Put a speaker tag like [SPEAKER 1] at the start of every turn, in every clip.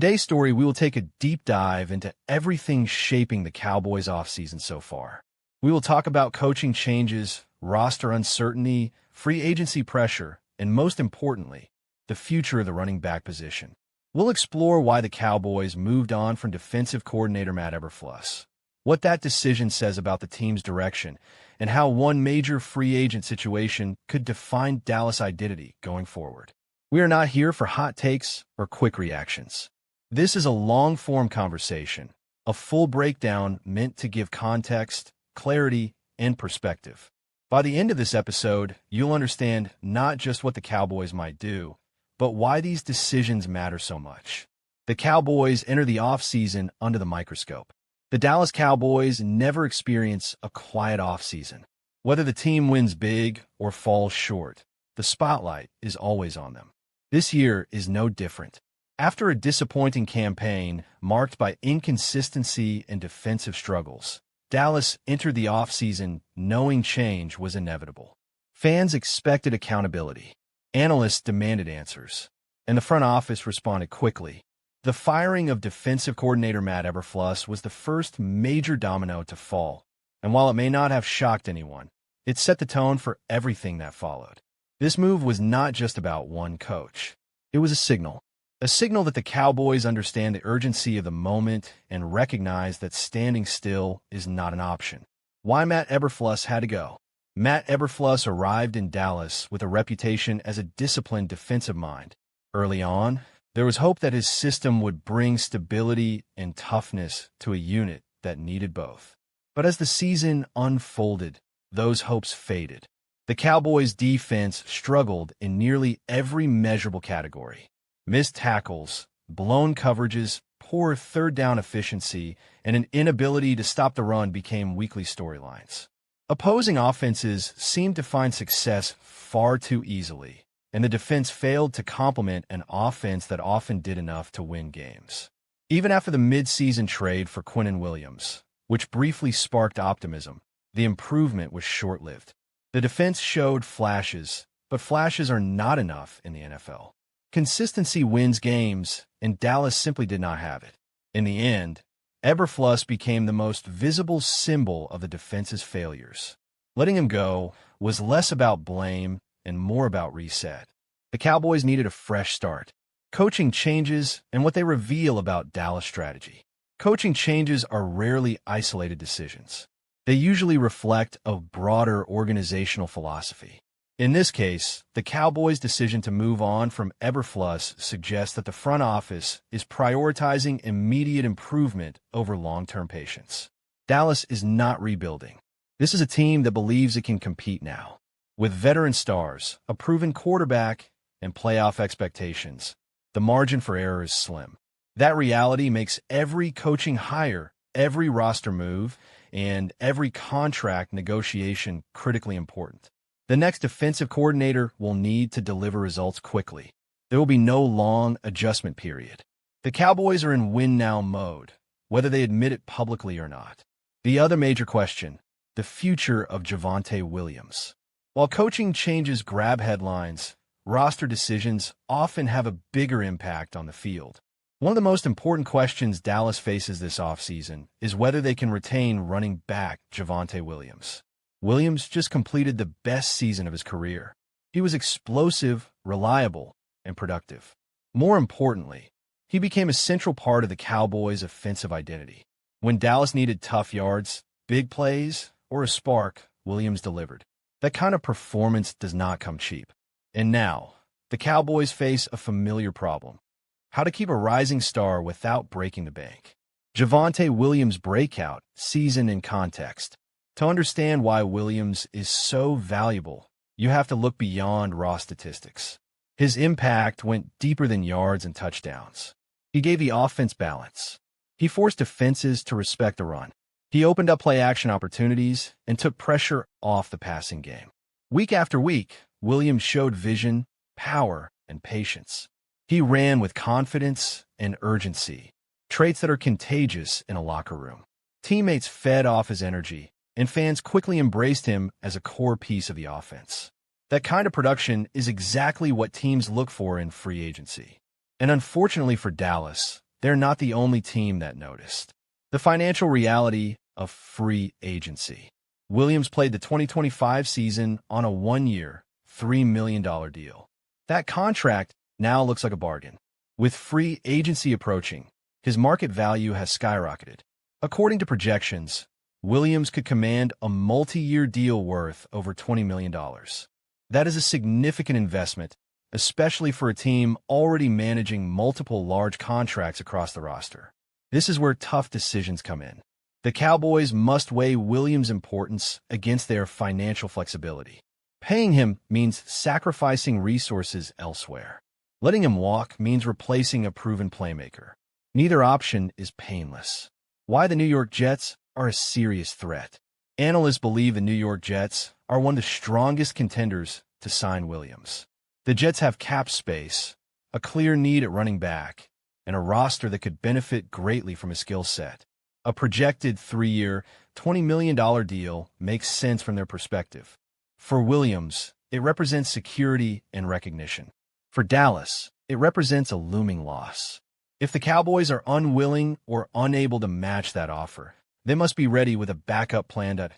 [SPEAKER 1] Today's story, we will take a deep dive into everything shaping the Cowboys offseason so far. We will talk about coaching changes, roster uncertainty, free agency pressure, and most importantly, the future of the running back position. We'll explore why the Cowboys moved on from defensive coordinator Matt Eberflus, what that decision says about the team's direction, and how one major free agent situation could define Dallas' identity going forward. We are not here for hot takes or quick reactions. This is a long-form conversation, a full breakdown meant to give context, clarity, and perspective. By the end of this episode, you'll understand not just what the Cowboys might do, but why these decisions matter so much. The Cowboys enter the offseason under the microscope. The Dallas Cowboys never experience a quiet offseason. Whether the team wins big or falls short, the spotlight is always on them. This year is no different. After a disappointing campaign marked by inconsistency and defensive struggles, Dallas entered the offseason knowing change was inevitable. Fans expected accountability. Analysts demanded answers, and the front office responded quickly. The firing of defensive coordinator Matt Eberflus was the first major domino to fall, and while it may not have shocked anyone, it set the tone for everything that followed. This move was not just about one coach. It was a signal that the Cowboys understand the urgency of the moment and recognize that standing still is not an option. Why Matt Eberflus had to go? Matt Eberflus arrived in Dallas with a reputation as a disciplined defensive mind. Early on, there was hope that his system would bring stability and toughness to a unit that needed both. But as the season unfolded, those hopes faded. The Cowboys' defense struggled in nearly every measurable category. Missed tackles, blown coverages, poor third-down efficiency, and an inability to stop the run became weekly storylines. Opposing offenses seemed to find success far too easily, and the defense failed to complement an offense that often did enough to win games. Even after the mid-season trade for Quinnen Williams, which briefly sparked optimism, the improvement was short-lived. The defense showed flashes, but flashes are not enough in the NFL. Consistency wins games, and Dallas simply did not have it. In the end, Eberflus became the most visible symbol of the defense's failures. Letting him go was less about blame and more about reset. The Cowboys needed a fresh start. Coaching changes and what they reveal about Dallas' strategy. Coaching changes are rarely isolated decisions. They usually reflect a broader organizational philosophy. In this case, the Cowboys' decision to move on from Eberflus suggests that the front office is prioritizing immediate improvement over long-term patience. Dallas is not rebuilding. This is a team that believes it can compete now. With veteran stars, a proven quarterback, and playoff expectations, the margin for error is slim. That reality makes every coaching hire, every roster move, and every contract negotiation critically important. The next defensive coordinator will need to deliver results quickly. There will be no long adjustment period. The Cowboys are in win-now mode, whether they admit it publicly or not. The other major question, the future of Javonte Williams. While coaching changes grab headlines, roster decisions often have a bigger impact on the field. One of the most important questions Dallas faces this offseason is whether they can retain running back Javonte Williams. Williams just completed the best season of his career. He was explosive, reliable, and productive. More importantly, he became a central part of the Cowboys' offensive identity. When Dallas needed tough yards, big plays, or a spark, Williams delivered. That kind of performance does not come cheap. And now, the Cowboys face a familiar problem: how to keep a rising star without breaking the bank. Javonte Williams' breakout season in context. To understand why Williams is so valuable, you have to look beyond raw statistics. His impact went deeper than yards and touchdowns. He gave the offense balance. He forced defenses to respect the run. He opened up play-action opportunities and took pressure off the passing game. Week after week, Williams showed vision, power, and patience. He ran with confidence and urgency, traits that are contagious in a locker room. Teammates fed off his energy, and fans quickly embraced him as a core piece of the offense. That kind of production is exactly what teams look for in free agency. And unfortunately for Dallas, they're not the only team that noticed. The financial reality of free agency. Williams played the 2025 season on a one-year, $3 million deal. That contract now looks like a bargain. With free agency approaching, his market value has skyrocketed. According to projections, Williams could command a multi-year deal worth over $20 million. That is a significant investment, especially for a team already managing multiple large contracts across the roster. This is where tough decisions come in. The Cowboys must weigh Williams' importance against their financial flexibility. Paying him means sacrificing resources elsewhere. Letting him walk means replacing a proven playmaker. Neither option is painless. Why the New York Jets are a serious threat. Analysts believe the New York Jets are one of the strongest contenders to sign Williams. The Jets have cap space, a clear need at running back, and a roster that could benefit greatly from his skill set. A projected 3-year, $20 million deal makes sense from their perspective. For Williams, it represents security and recognition. For Dallas, it represents a looming loss. If the Cowboys are unwilling or unable to match that offer, they must be ready with a backup plan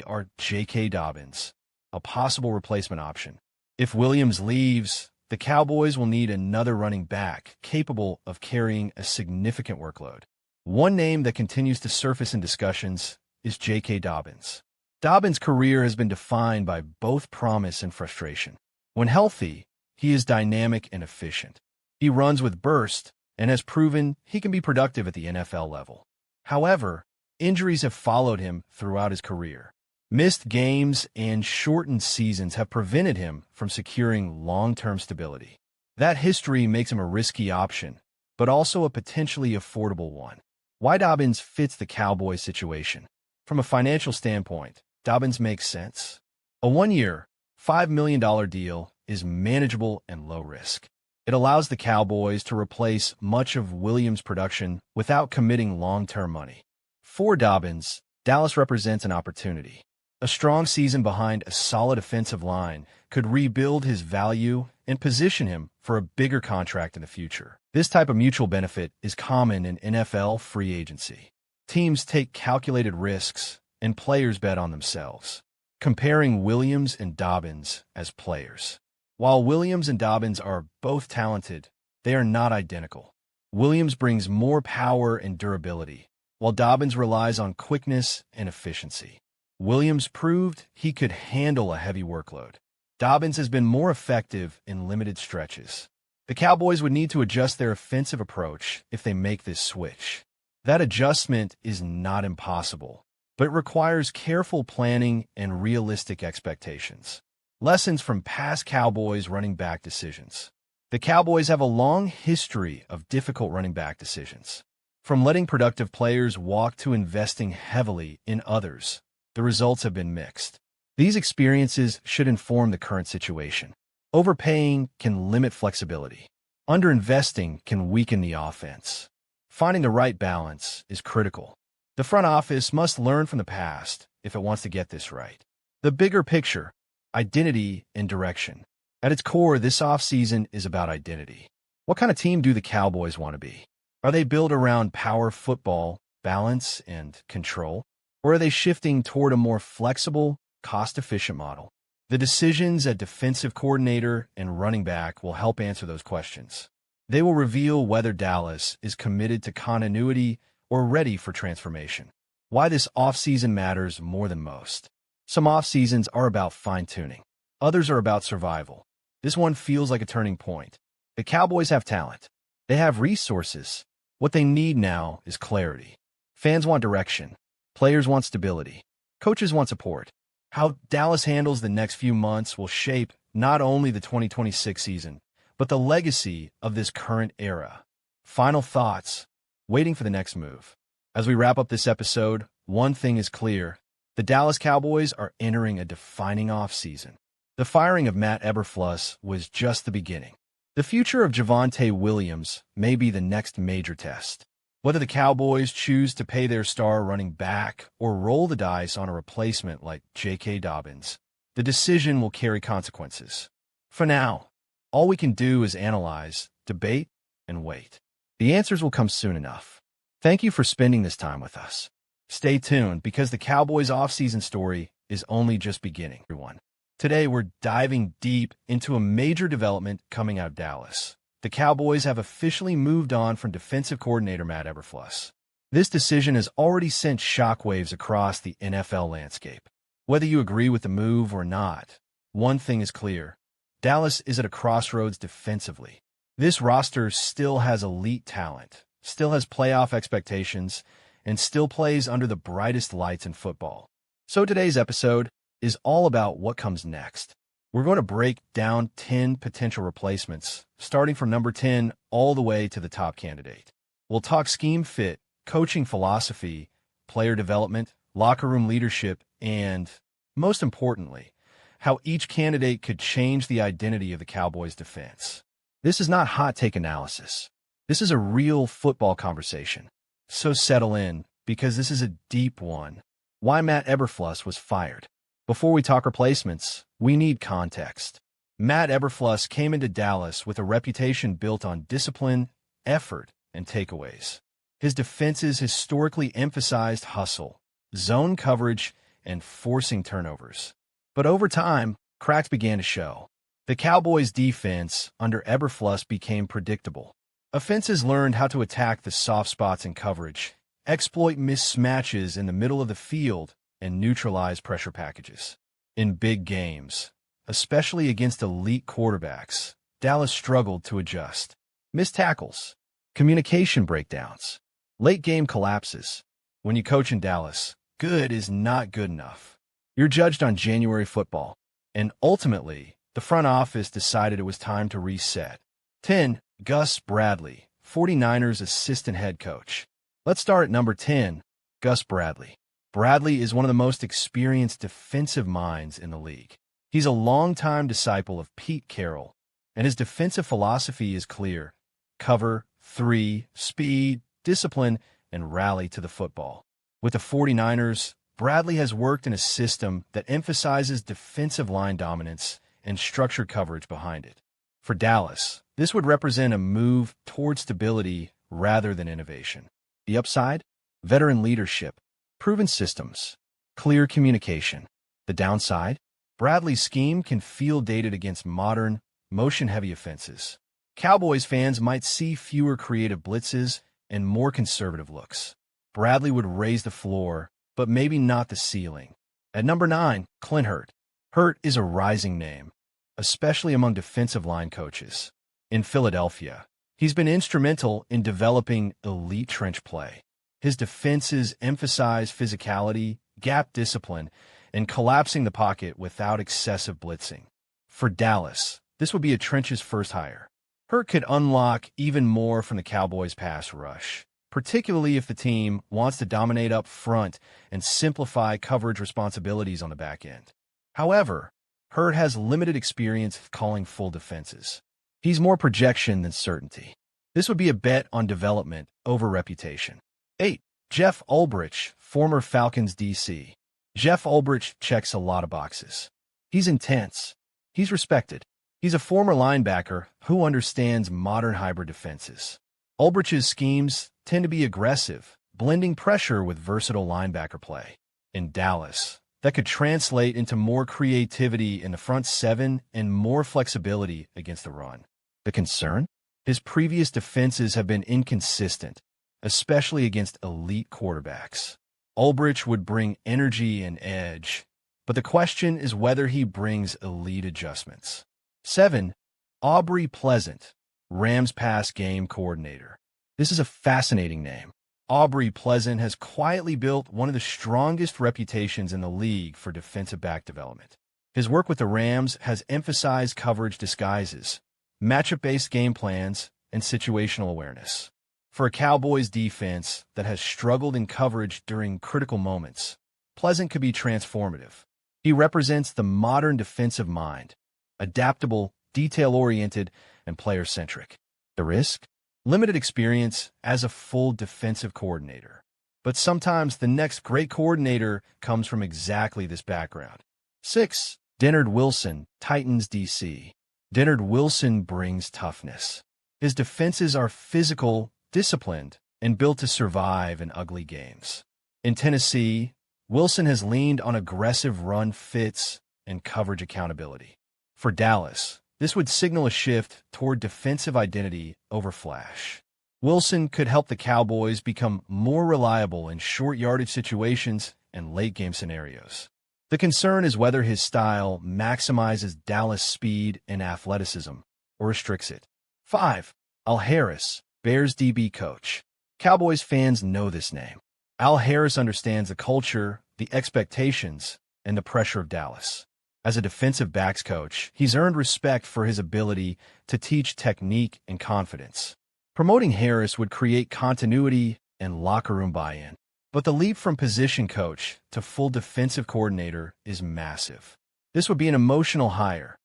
[SPEAKER 1] or J.K. Dobbins, a possible replacement option. If Williams leaves, the Cowboys will need another running back capable of carrying a significant workload. One name that continues to surface in discussions is J.K. Dobbins. Dobbins' career has been defined by both promise and frustration. When healthy, he is dynamic and efficient. He runs with burst and has proven he can be productive at the NFL level. However, injuries have followed him throughout his career. Missed games and shortened seasons have prevented him from securing long-term stability. That history makes him a risky option, but also a potentially affordable one. Why Dobbins fits the Cowboys situation? From a financial standpoint, Dobbins makes sense. A one-year, $5 million deal is manageable and low risk. It allows the Cowboys to replace much of Williams' production without committing long-term money. For Dobbins, Dallas represents an opportunity. A strong season behind a solid offensive line could rebuild his value and position him for a bigger contract in the future. This type of mutual benefit is common in NFL free agency. Teams take calculated risks, and players bet on themselves. Comparing Williams and Dobbins as players. While Williams and Dobbins are both talented, they are not identical. Williams brings more power and durability, while Dobbins relies on quickness and efficiency. Williams proved he could handle a heavy workload. Dobbins has been more effective in limited stretches. The Cowboys would need to adjust their offensive approach if they make this switch. That adjustment is not impossible, but it requires careful planning and realistic expectations. Lessons from past Cowboys running back decisions. The Cowboys have a long history of difficult running back decisions. From letting productive players walk to investing heavily in others, the results have been mixed. These experiences should inform the current situation. Overpaying can limit flexibility. Underinvesting can weaken the offense. Finding the right balance is critical. The front office must learn from the past if it wants to get this right. The bigger picture, identity and direction. At its core, this offseason is about identity. What kind of team do the Cowboys want to be? Are they built around power football, balance, and control? Or are they shifting toward a more flexible, cost-efficient model? The decisions at defensive coordinator and running back will help answer those questions. They will reveal whether Dallas is committed to continuity or ready for transformation. Why this offseason matters more than most. Some offseasons are about fine-tuning. Others are about survival. This one feels like a turning point. The Cowboys have talent. They have resources. What they need now is clarity. Fans want direction. Players want stability. Coaches want support. How Dallas handles the next few months will shape not only the 2026 season, but the legacy of this current era. Final thoughts. Waiting for the next move. As we wrap up this episode, one thing is clear. The Dallas Cowboys are entering a defining offseason. The firing of Matt Eberflus was just the beginning. The future of Javonte Williams may be the next major test. Whether the Cowboys choose to pay their star running back or roll the dice on a replacement like J.K. Dobbins, the decision will carry consequences. For now, all we can do is analyze, debate, and wait. The answers will come soon enough. Thank you for spending this time with us. Stay tuned because the Cowboys' offseason story is only just beginning, everyone. Today, we're diving deep into a major development coming out of Dallas. The Cowboys have officially moved on from defensive coordinator Matt Eberflus. This decision has already sent shockwaves across the NFL landscape. Whether you agree with the move or not, one thing is clear. Dallas is at a crossroads defensively. This roster still has elite talent, still has playoff expectations, and still plays under the brightest lights in football. So today's episode is all about what comes next. We're going to break down 10 potential replacements, starting from number 10 all the way to the top candidate. We'll talk scheme fit, coaching philosophy, player development, locker room leadership, and, most importantly, how each candidate could change the identity of the Cowboys' defense. This is not hot take analysis. This is a real football conversation. So settle in, because this is a deep one. Why Matt Eberflus was fired. Before we talk replacements, we need context. Matt Eberflus came into Dallas with a reputation built on discipline, effort, and takeaways. His defenses historically emphasized hustle, zone coverage, and forcing turnovers. But over time, cracks began to show. The Cowboys' defense under Eberflus became predictable. Offenses learned how to attack the soft spots in coverage, exploit mismatches in the middle of the field, and neutralize pressure packages. In big games, especially against elite quarterbacks, Dallas struggled to adjust. Missed tackles, communication breakdowns, late-game collapses. When you coach in Dallas, good is not good enough. You're judged on January football, and ultimately, the front office decided it was time to reset. 10. Gus Bradley, 49ers assistant head coach. Let's start at number 10, Gus Bradley. Bradley is one of the most experienced defensive minds in the league. He's a longtime disciple of Pete Carroll, and his defensive philosophy is clear: cover, 3, speed, discipline, and rally to the football. With the 49ers, Bradley has worked in a system that emphasizes defensive line dominance and structured coverage behind it. For Dallas, this would represent a move toward stability rather than innovation. The upside? Veteran leadership, proven systems, clear communication. The downside? Bradley's scheme can feel dated against modern, motion-heavy offenses. Cowboys fans might see fewer creative blitzes and more conservative looks. Bradley would raise the floor, but maybe not the ceiling. At number 9, Clint Hurt. Hurt is a rising name, especially among defensive line coaches. In Philadelphia, he's been instrumental in developing elite trench play. His defenses emphasize physicality, gap discipline, and collapsing the pocket without excessive blitzing. For Dallas, this would be a trenches first hire. Hurt could unlock even more from the Cowboys' pass rush, particularly if the team wants to dominate up front and simplify coverage responsibilities on the back end. However, Hurt has limited experience calling full defenses. He's more projection than certainty. This would be a bet on development over reputation. 8. Jeff Ulbrich, former Falcons DC. Jeff Ulbrich checks a lot of boxes. He's intense. He's respected. He's a former linebacker who understands modern hybrid defenses. Ulbrich's schemes tend to be aggressive, blending pressure with versatile linebacker play. In Dallas, that could translate into more creativity in the front seven and more flexibility against the run. The concern? His previous defenses have been inconsistent, especially against elite quarterbacks. Ulbrich would bring energy and edge, but the question is whether he brings elite adjustments. 7. Aubrey Pleasant, Rams pass game coordinator. This is a fascinating name. Aubrey Pleasant has quietly built one of the strongest reputations in the league for defensive back development. His work with the Rams has emphasized coverage disguises, matchup-based game plans, and situational awareness. For a Cowboys defense that has struggled in coverage during critical moments, Pleasant could be transformative. He represents the modern defensive mind, adaptable, detail-oriented, and player-centric. The risk? Limited experience as a full defensive coordinator. But sometimes the next great coordinator comes from exactly this background. 6. Dennard Wilson, Titans DC. Dennard Wilson brings toughness. His defenses are physical disciplined, and built to survive in ugly games. In Tennessee, Wilson has leaned on aggressive run fits and coverage accountability. For Dallas, this would signal a shift toward defensive identity over flash. Wilson could help the Cowboys become more reliable in short yardage situations and late-game scenarios. The concern is whether his style maximizes Dallas' speed and athleticism or restricts it. 5. Al Harris, Bears DB coach. Cowboys fans know this name. Al Harris understands the culture, the expectations, and the pressure of Dallas. As a defensive backs coach, he's earned respect for his ability to teach technique and confidence. Promoting Harris would create continuity and locker room buy-in. But the leap from position coach to full defensive coordinator is massive. This would be an emotional hire,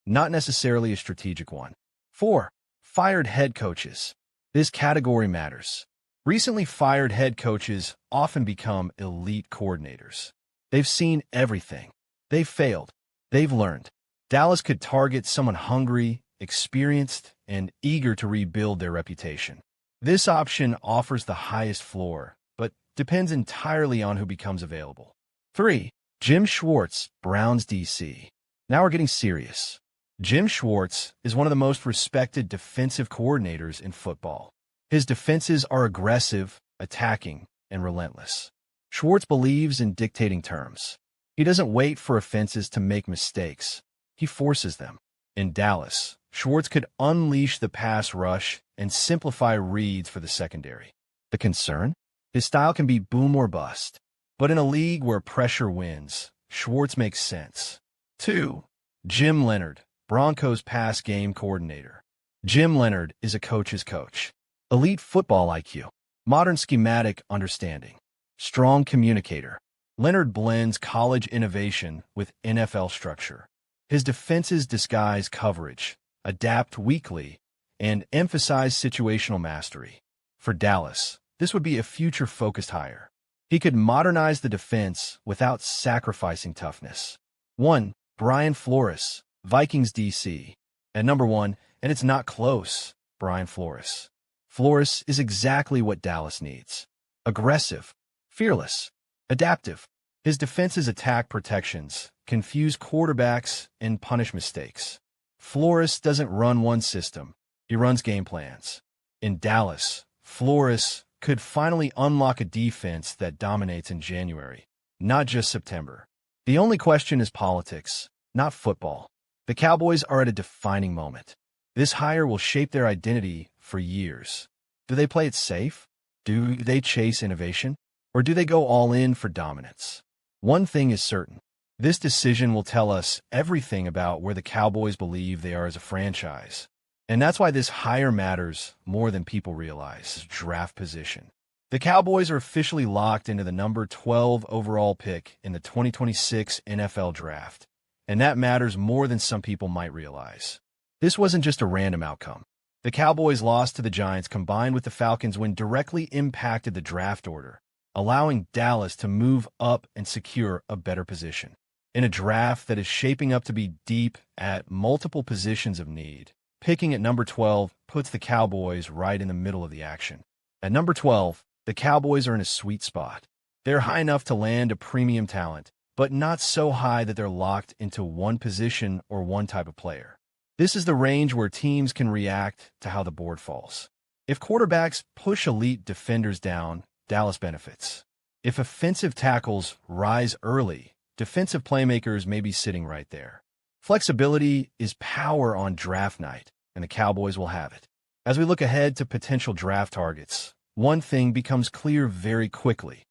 [SPEAKER 1] not necessarily a strategic one. 4. Fired head coaches. This category matters. Recently fired head coaches often become elite coordinators. They've seen everything. They've failed. They've learned. Dallas could target someone hungry, experienced, and eager to rebuild their reputation. This option offers the highest floor, but depends entirely on who becomes available. 3. Jim Schwartz, Browns DC. Now we're getting serious. Jim Schwartz is one of the most respected defensive coordinators in football. His defenses are aggressive, attacking, and relentless. Schwartz believes in dictating terms. He doesn't wait for offenses to make mistakes. He forces them. In Dallas, Schwartz could unleash the pass rush and simplify reads for the secondary. The concern? His style can be boom or bust. But in a league where pressure wins, Schwartz makes sense. 2. Jim Leonhard, Broncos pass game coordinator. Jim Leonhard is a coach's coach. Elite football IQ, modern schematic understanding, strong communicator. Leonhard blends college innovation with NFL structure. His defenses disguise coverage, adapt weakly, and emphasize situational mastery. For Dallas, this would be a future-focused hire. He could modernize the defense without sacrificing toughness. 1. Brian Flores, Vikings DC. At number 1, and it's not close, Brian Flores. Flores is exactly what Dallas needs. Aggressive, fearless, adaptive. His defense's attack protections confuse quarterbacks and punish mistakes. Flores doesn't run one system. He runs game plans. In Dallas, Flores could finally unlock a defense that dominates in January, not just September. The only question is politics, not football. The Cowboys are at a defining moment. This hire will shape their identity for years. Do they play it safe? Do they chase innovation? Or do they go all in for dominance? One thing is certain. This decision will tell us everything about where the Cowboys believe they are as a franchise. And that's why this hire matters more than people realize. Draft position. The Cowboys are officially locked into the number 12 overall pick in the 2026 NFL Draft. And that matters more than some people might realize. This wasn't just a random outcome. The Cowboys' loss to the Giants combined with the Falcons' win directly impacted the draft order, allowing Dallas to move up and secure a better position. In a draft that is shaping up to be deep at multiple positions of need, picking at number 12 puts the Cowboys right in the middle of the action. At number 12, the Cowboys are in a sweet spot. They're high enough to land a premium talent, but not so high that they're locked into one position or one type of player. This is the range where teams can react to how the board falls. If quarterbacks push elite defenders down, Dallas benefits. If offensive tackles rise early, defensive playmakers may be sitting right there. Flexibility is power on draft night, and the Cowboys will have it. As we look ahead to potential draft targets, one thing becomes clear very quickly.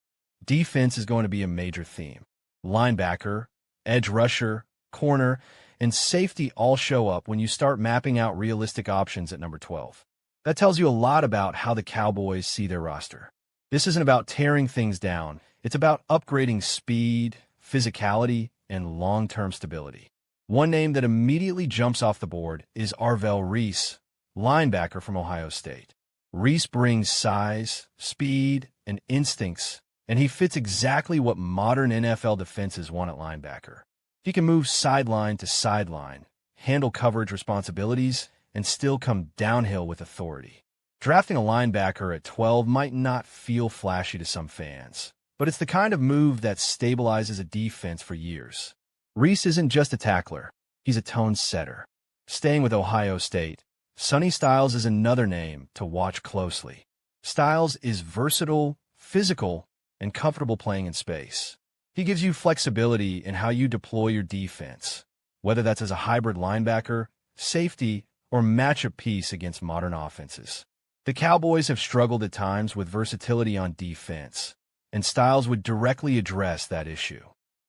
[SPEAKER 1] Defense is going to be a major theme. Linebacker, edge rusher, corner, and safety all show up when you start mapping out realistic options at number 12. That tells you a lot about how the Cowboys see their roster. This isn't about tearing things down. It's about upgrading speed, physicality, and long-term stability. One name that immediately jumps off the board is Arvell Reese, linebacker from Ohio State. Reese brings size, speed, and instincts, and he fits exactly what modern NFL defenses want at linebacker. He can move sideline to sideline, handle coverage responsibilities, and still come downhill with authority. Drafting a linebacker at 12 might not feel flashy to some fans, but it's the kind of move that stabilizes a defense for years. Reese isn't just a tackler, he's a tone setter. Staying with Ohio State, Sonny Styles is another name to watch closely. Styles is versatile, physical, and comfortable playing in space. He gives you flexibility in how you deploy your defense, whether that's as a hybrid linebacker, safety, or matchup piece against modern offenses. The Cowboys have struggled at times with versatility on defense, and Styles would directly address that issue.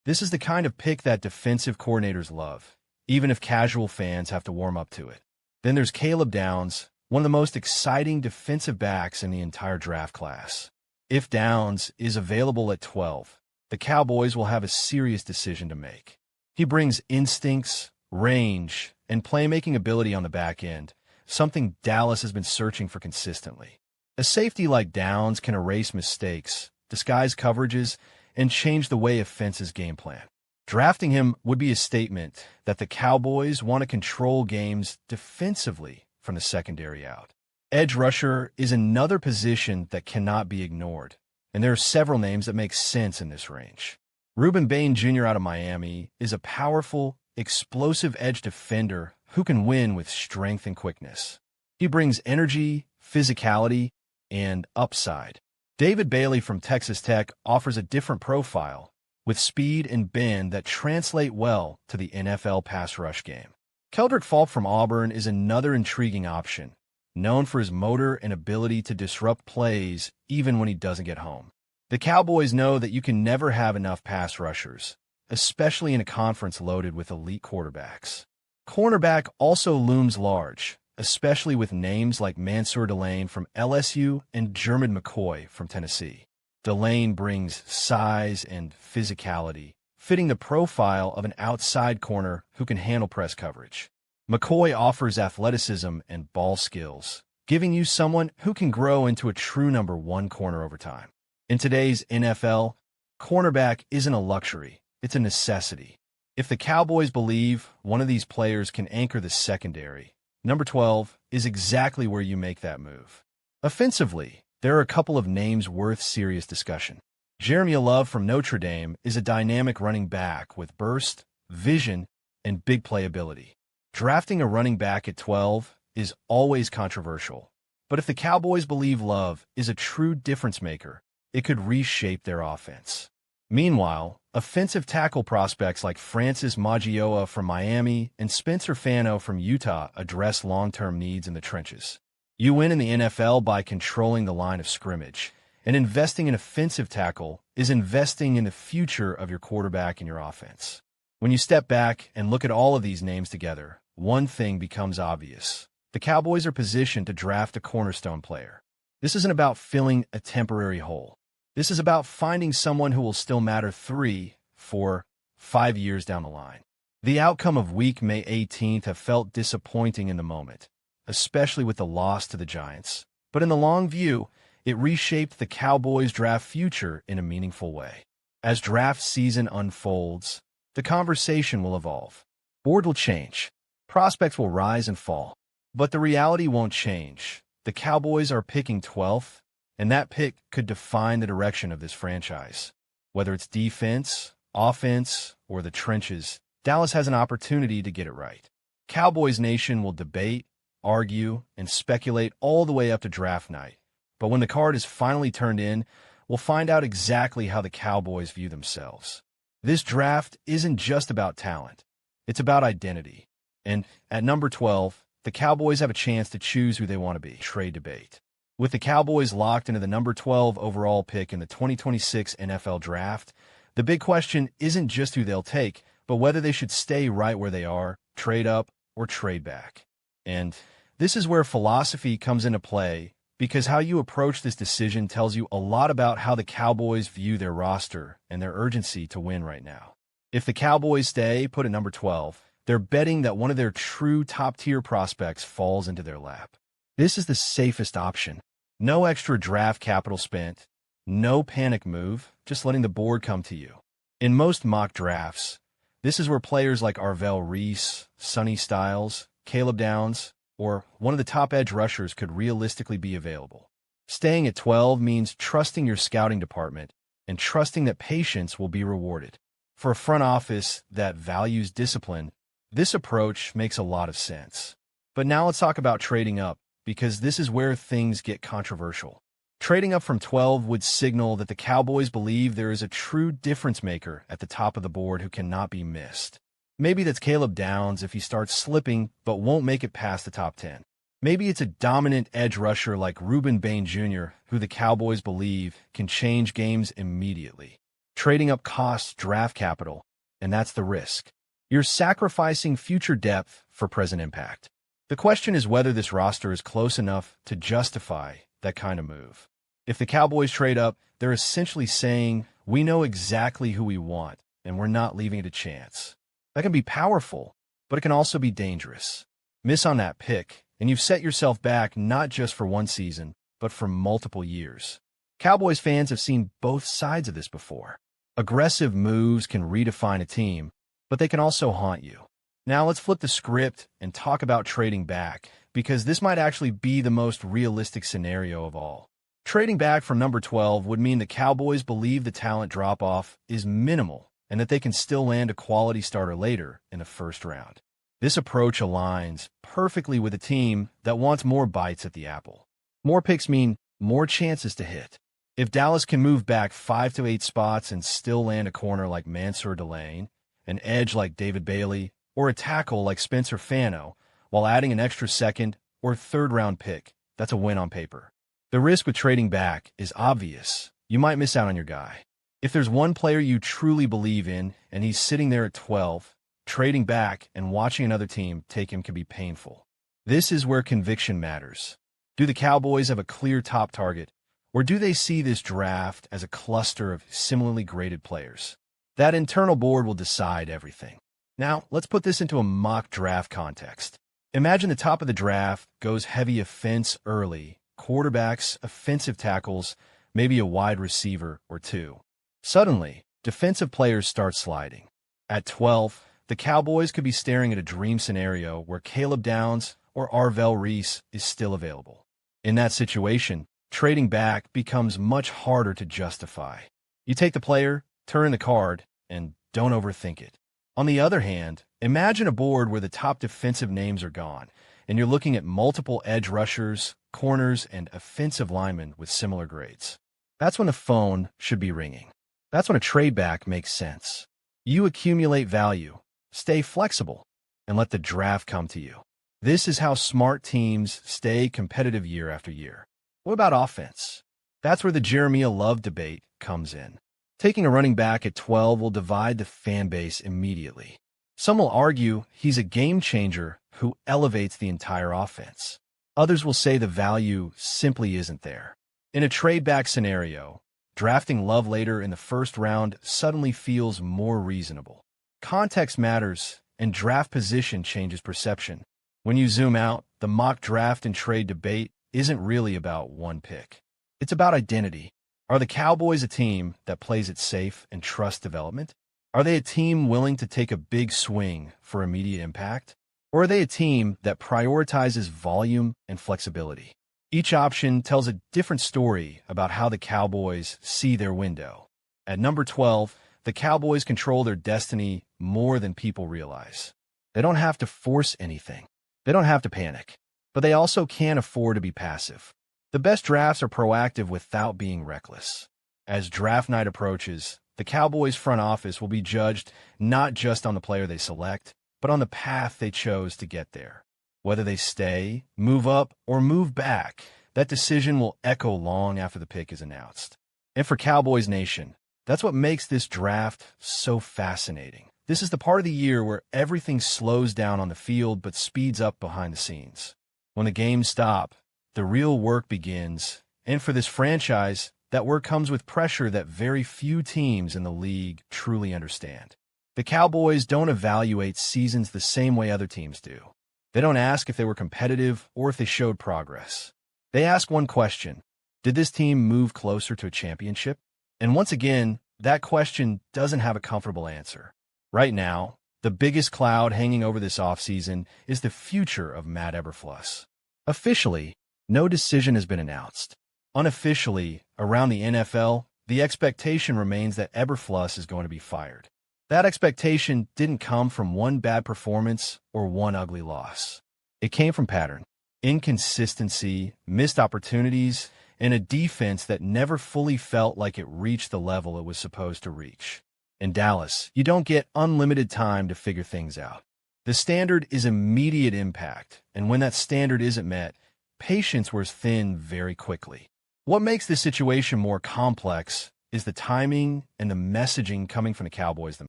[SPEAKER 1] This is the kind of pick that defensive coordinators love, even if casual fans have to warm up to it. Then there's Caleb Downs, one of the most exciting defensive backs in the entire draft class. If Downs is available at 12, the Cowboys will have a serious decision to make. He brings instincts, range, and playmaking ability on the back end, something Dallas has been searching for consistently. A safety like Downs can erase mistakes, disguise coverages, and change the way offenses game plan. Drafting him would be a statement that the Cowboys want to control games defensively from the secondary out. Edge rusher is another position that cannot be ignored, and there are several names that make sense in this range. Reuben Bain Jr. out of Miami is a powerful, explosive edge defender who can win with strength and quickness. He brings energy, physicality, and upside. David Bailey from Texas Tech offers a different profile, with speed and bend that translate well to the NFL pass rush game. Keldrick Falk from Auburn is another intriguing option, known for his motor and ability to disrupt plays even when he doesn't get home. The Cowboys know that you can never have enough pass rushers, especially in a conference loaded with elite quarterbacks. Cornerback also looms large, especially with names like Mansour Delane from LSU and Jermid McCoy from Tennessee. Delane brings size and physicality, fitting the profile of an outside corner who can handle press coverage. McCoy offers athleticism and ball skills, giving you someone who can grow into a true number one corner over time. In today's NFL, cornerback isn't a luxury, it's a necessity. If the Cowboys believe one of these players can anchor the secondary, number 12 is exactly where you make that move. Offensively, there are a couple of names worth serious discussion. Jeremy Love from Notre Dame is a dynamic running back with burst, vision, and big playability. Drafting a running back at 12 is always controversial, but if the Cowboys believe Love is a true difference maker, it could reshape their offense. Meanwhile, offensive tackle prospects like Francis Magioa from Miami and Spencer Fano from Utah address long-term needs in the trenches. You win in the NFL by controlling the line of scrimmage, and investing in offensive tackle is investing in the future of your quarterback and your offense. When you step back and look at all of these names together, one thing becomes obvious. The Cowboys are positioned to draft a cornerstone player. This isn't about filling a temporary hole. This is about finding someone who will still matter 3, 4, 5 years down the line. The outcome of week May 18th have felt disappointing in the moment, especially with the loss to the Giants. But in the long view, it reshaped the Cowboys' draft future in a meaningful way. As draft season unfolds, the conversation will evolve. Board will change. Prospects will rise and fall. But the reality won't change. The Cowboys are picking 12th, and that pick could define the direction of this franchise. Whether it's defense, offense, or the trenches, Dallas has an opportunity to get it right. Cowboys Nation will debate, argue, and speculate all the way up to draft night. But when the card is finally turned in, we'll find out exactly how the Cowboys view themselves. This draft isn't just about talent. It's about identity. And at number 12, the Cowboys have a chance to choose who they want to be. Trade debate. With the Cowboys locked into the number 12 overall pick in the 2026 NFL Draft, the big question isn't just who they'll take, but whether they should stay right where they are, trade up, or trade back. And this is where philosophy comes into play, because how you approach this decision tells you a lot about how the Cowboys view their roster and their urgency to win right now. If the Cowboys stay put at number 12, they're betting that one of their true top-tier prospects falls into their lap. This is the safest option. No extra draft capital spent, no panic move, just letting the board come to you. In most mock drafts, this is where players like Arvell Reese, Sonny Styles, Caleb Downs, or one of the top edge rushers could realistically be available. Staying at 12 means trusting your scouting department and trusting that patience will be rewarded. For a front office that values discipline, this approach makes a lot of sense. But now let's talk about trading up, because this is where things get controversial. Trading up from 12 would signal that the Cowboys believe there is a true difference maker at the top of the board who cannot be missed. Maybe that's Caleb Downs if he starts slipping but won't make it past the top 10. Maybe it's a dominant edge rusher like Reuben Bain Jr., who the Cowboys believe can change games immediately. Trading up costs draft capital, and that's the risk. You're sacrificing future depth for present impact. The question is whether this roster is close enough to justify that kind of move. If the Cowboys trade up, they're essentially saying, we know exactly who we want, and we're not leaving it to chance. That can be powerful, but it can also be dangerous. Miss on that pick, and you've set yourself back not just for one season, but for multiple years. Cowboys fans have seen both sides of this before. Aggressive moves can redefine a team, but they can also haunt you. Now let's flip the script and talk about trading back, because this might actually be the most realistic scenario of all. Trading back from number 12 would mean the Cowboys believe the talent drop-off is minimal and that they can still land a quality starter later in the first round. This approach aligns perfectly with a team that wants more bites at the apple. More picks mean more chances to hit. If Dallas can move back 5 to 8 spots and still land a corner like Mansour Delane, an edge like David Bailey, or a tackle like Spencer Fano, while adding an extra second or third-round pick, that's a win on paper. The risk with trading back is obvious. You might miss out on your guy. If there's one player you truly believe in and he's sitting there at 12, trading back and watching another team take him can be painful. This is where conviction matters. Do the Cowboys have a clear top target, or do they see this draft as a cluster of similarly graded players? That internal board will decide everything. Now, let's put this into a mock draft context. Imagine the top of the draft goes heavy offense early, quarterbacks, offensive tackles, maybe a wide receiver or two. Suddenly, defensive players start sliding. At 12, the Cowboys could be staring at a dream scenario where Caleb Downs or Arvell Reese is still available. In that situation, trading back becomes much harder to justify. You take the player, turn the card, and don't overthink it. On the other hand, imagine a board where the top defensive names are gone, and you're looking at multiple edge rushers, corners, and offensive linemen with similar grades. That's when the phone should be ringing. That's when a trade back makes sense. You accumulate value, stay flexible, and let the draft come to you. This is how smart teams stay competitive year after year. What about offense? That's where the Jeremiah Love debate comes in. Taking a running back at 12 will divide the fan base immediately. Some will argue he's a game changer who elevates the entire offense. Others will say the value simply isn't there. In a trade-back scenario, drafting Love later in the first round suddenly feels more reasonable. Context matters, and draft position changes perception. When you zoom out, the mock draft and trade debate isn't really about one pick. It's about identity. Are the Cowboys a team that plays it safe and trusts development? Are they a team willing to take a big swing for immediate impact? Or are they a team that prioritizes volume and flexibility? Each option tells a different story about how the Cowboys see their window. At number 12, the Cowboys control their destiny more than people realize. They don't have to force anything. They don't have to panic. But they also can't afford to be passive. The best drafts are proactive without being reckless. As draft night approaches, the Cowboys front office will be judged not just on the player they select, but on the path they chose to get there. Whether they stay, move up, or move back, that decision will echo long after the pick is announced. And for Cowboys Nation, that's what makes this draft so fascinating. This is the part of the year where everything slows down on the field but speeds up behind the scenes. When the games stop, the real work begins, and for this franchise, that work comes with pressure that very few teams in the league truly understand. The Cowboys don't evaluate seasons the same way other teams do. They don't ask if they were competitive or if they showed progress. They ask one question: did this team move closer to a championship? And once again, that question doesn't have a comfortable answer. Right now, The biggest cloud hanging over this offseason is the future of Matt Eberflus. Officially, no decision has been announced. Unofficially, around the NFL, the expectation remains that Eberflus is going to be fired. That expectation didn't come from one bad performance or one ugly loss. It came from pattern, inconsistency, missed opportunities, and a defense that never fully felt like it reached the level it was supposed to reach. In Dallas, you don't get unlimited time to figure things out. The standard is immediate impact, and when that standard isn't met, patience wears thin very quickly. What makes this situation more complex is the timing and the messaging coming from the Cowboys themselves.